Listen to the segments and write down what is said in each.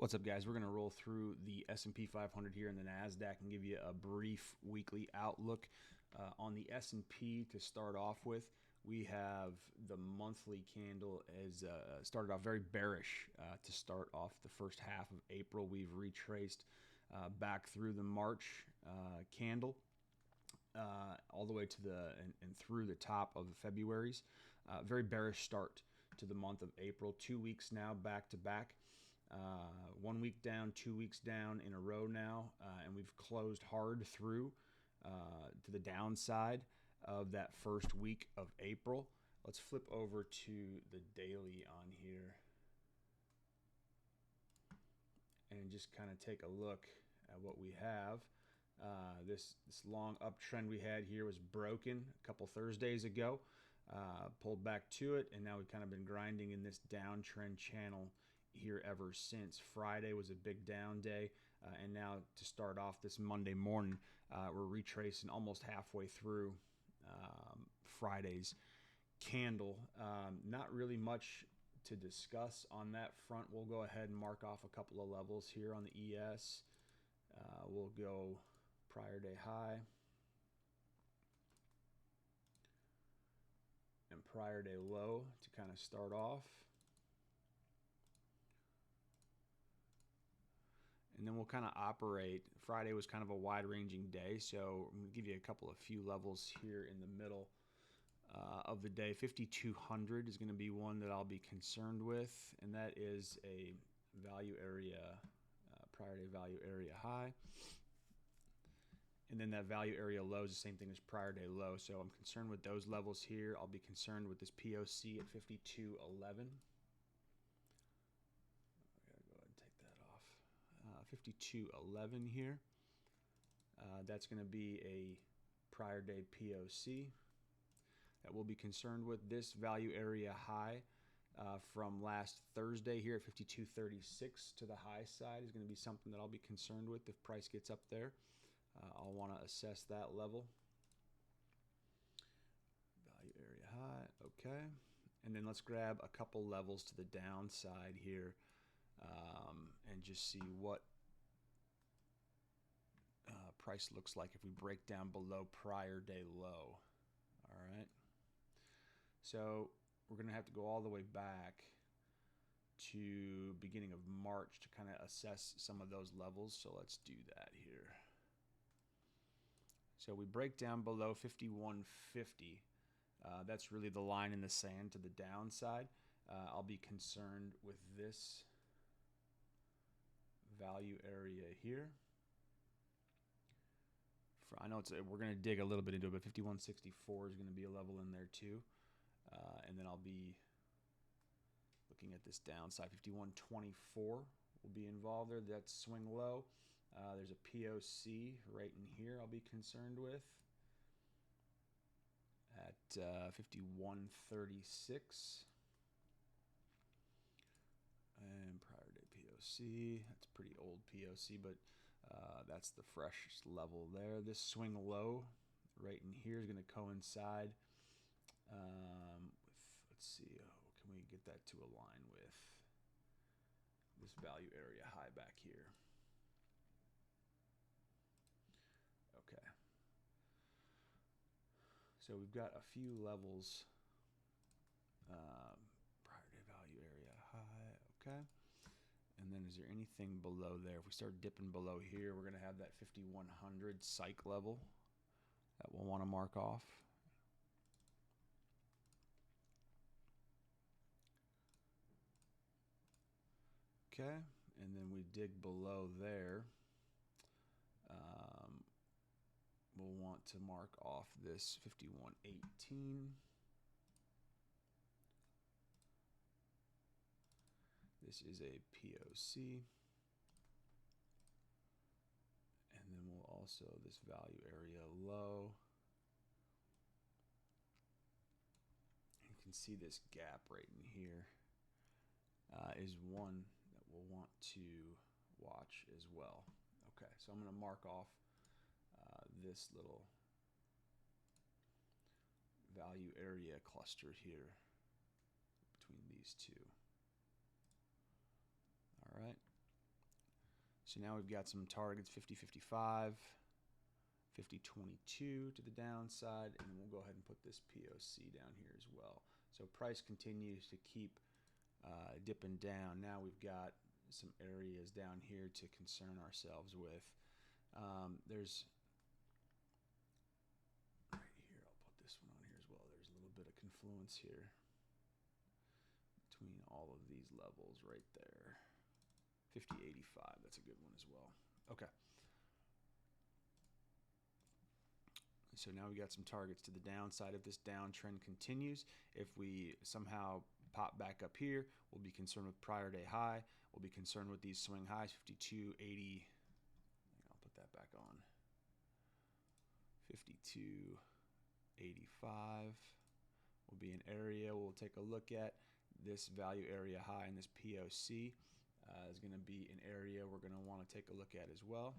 What's up, guys? We're going to roll through the S&P 500 here in the Nasdaq and give you a brief weekly outlook. On the S&P to start off with, we have the monthly candle as started off very bearish to start off the first half of April. We've retraced back through the March candle. All the way to the and through the top of February's. Very bearish start to the month of April. 2 weeks now back to back. 1 week down, 2 weeks down in a row now, and we've closed hard through to the downside of that first week of April. Let's flip over to the daily on here and just kind of take a look at what we have. This long uptrend we had here was broken a couple Thursdays ago, pulled back to it, and now we've kind of been grinding in this downtrend channel here ever since. Friday was a big down day, and now to start off this Monday morning, we're retracing almost halfway through Friday's candle. Not really much to discuss on that front. We'll go ahead and mark off a couple of levels here on the ES. We'll go prior day high and prior day low to kind of start off. And then we'll kind of operate. Friday was kind of a wide-ranging day, so I'm going to give you a few levels here in the middle of the day. 5,200 is going to be one that I'll be concerned with, and that is a value area, prior day value area high. And then that value area low is the same thing as prior day low, so I'm concerned with those levels here. I'll be concerned with this POC at 5,211. 5,211 here. That's going to be a prior day POC that we'll be concerned with. This value area high from last Thursday here at 5,236 to the high side is going to be something that I'll be concerned with if price gets up there. I'll want to assess that level. Value area high, okay. And then let's grab a couple levels to the downside here. And just see what price looks like if we break down below prior day low. All right. So we're going to have to go all the way back to beginning of March to kind of assess some of those levels. So let's do that here. So we break down below 5150. That's really the line in the sand to the downside. I'll be concerned with this value area here. I know we're going to dig a little bit into it, but 5164 is going to be a level in there too. And then I'll be looking at this downside. 5124 will be involved there. That's swing low. There's a POC right in here I'll be concerned with at 5136. And prior day POC, that's pretty old POC, but that's the freshest level there. This swing low right in here is going to coincide with, let's see, can we get that to align with this value area high back here? Okay. So we've got a few levels. Prior day value area high, okay. And then is there anything below there? If we start dipping below here, we're going to have that 5100 psych level that we'll want to mark off. Okay, and then we dig below there. We'll want to mark off this 5118. This is a POC. And then we'll also, this value area low. You can see this gap right in here is one that we'll want to watch as well. Okay, so I'm going to mark off this little value area cluster here between these two. All right. So now we've got some targets, 50.55, 50.22 to the downside, and we'll go ahead and put this POC down here as well. So price continues to keep dipping down. Now we've got some areas down here to concern ourselves with. There's right here, I'll put this one on here as well. There's a little bit of confluence here between all of these levels right there. 50.85, that's a good one as well. Okay. So now we got some targets to the downside if this downtrend continues. If we somehow pop back up here, we'll be concerned with prior day high. We'll be concerned with these swing highs, 52.80. I'll put that back on. 52.85 will be an area we'll take a look at. This value area high and this POC is going to be an area we're going to want to take a look at as well.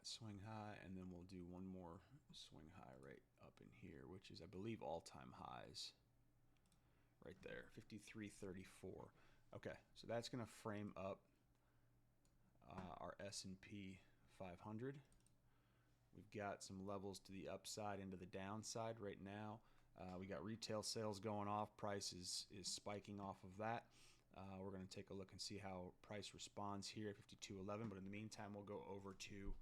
Swing high, and then we'll do one more swing high right up in here, which is, I believe, all-time highs right there, 53.34. Okay, so that's going to frame up our S&P 500. We've got some levels to the upside and to the downside right now. We got retail sales going off. Price is spiking off of that. We're going to take a look and see how price responds here at 52.11, but in the meantime, we'll go over to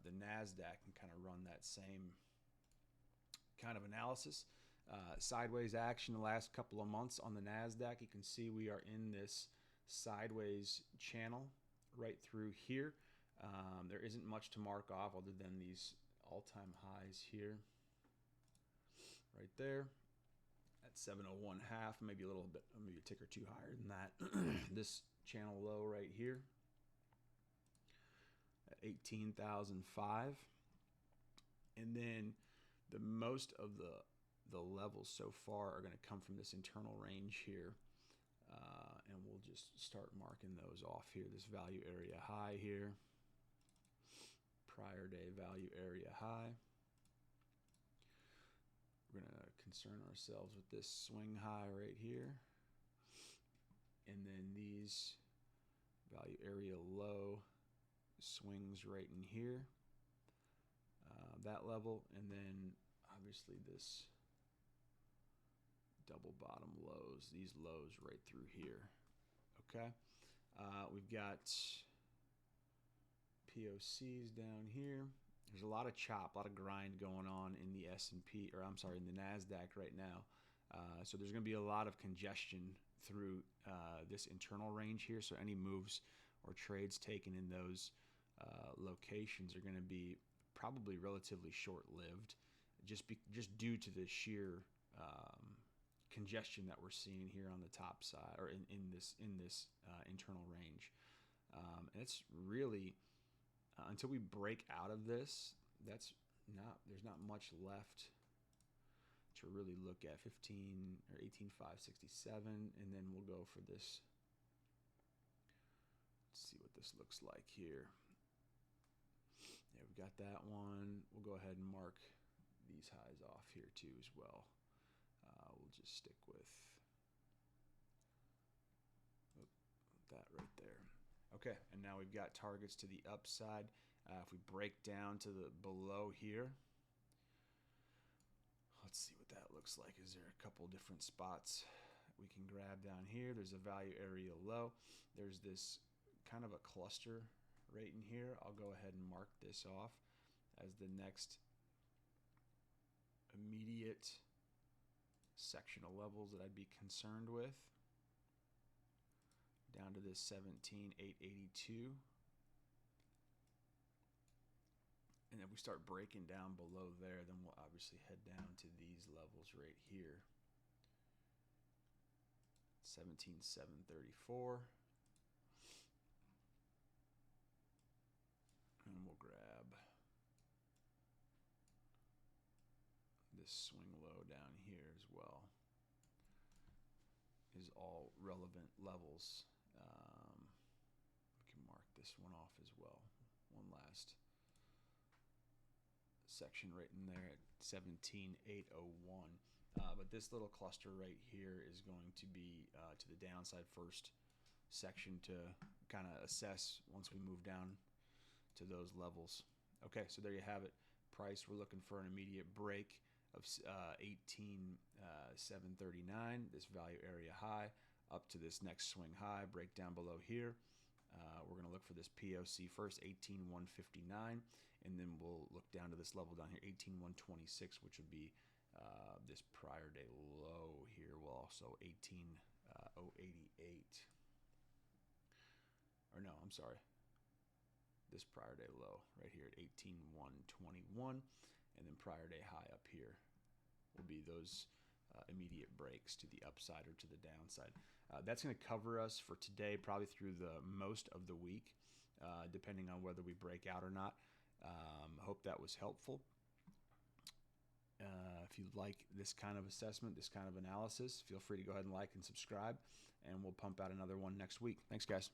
the Nasdaq and kind of run that same kind of analysis. Sideways action the last couple of months on the Nasdaq. You can see we are in this sideways channel right through here. There isn't much to mark off other than these all-time highs here, right there at 701.5, maybe a little bit, maybe a tick or two higher than that. This channel low right here at 18,005, and then the most of the levels so far are going to come from this internal range here, and we'll just start marking those off here. This value area high here, prior day value area high. We're going to concern ourselves with this swing high right here, and then these value area low swings right in here, that level, and then obviously this double bottom lows, these lows right through here. Okay, we've got POCs down here. There's a lot of chop, a lot of grind going on in the S&P, or I'm sorry, in the Nasdaq right now. So there's going to be a lot of congestion through this internal range here. So any moves or trades taken in those locations are going to be probably relatively short-lived, just due to the sheer congestion that we're seeing here on the top side, or in this internal range. And it's really until we break out of this, there's not much left to really look at. 15 or 18,567, and then we'll go for this. Let's see what this looks like here. Yeah, we've got that one. We'll go ahead and mark these highs off here too as well. We'll just stick with that right there. Okay, and now we've got targets to the upside. If we break down to the below here, let's see what that looks like. Is there a couple different spots we can grab down here? There's a value area low. There's this kind of a cluster right in here. I'll go ahead and mark this off as the next immediate section of levels that I'd be concerned with. Down to this 17,882. And if we start breaking down below there, then we'll obviously head down to these levels right here. 17,734. And we'll grab this swing low down here as well. Is all relevant levels. We can mark this one off as well. One last section right in there at 17,801. But this little cluster right here is going to be to the downside first section to kind of assess once we move down to those levels. Okay, so there you have it. Price, we're looking for an immediate break of 18,739, this value area high, up to this next swing high, break down below here. We're going to look for this POC first, 18,159, and then we'll look down to this level down here, 18,126, which would be this prior day low here. We'll also 18,088. Or no, I'm sorry. This prior day low right here at 18,121, and then prior day high up here will be those immediate breaks to the upside or to the downside. That's going to cover us for today, probably through the most of the week, depending on whether we break out or not. Hope that was helpful. If you like this kind of assessment, this kind of analysis, feel free to go ahead and like and subscribe, and we'll pump out another one next week. Thanks, guys.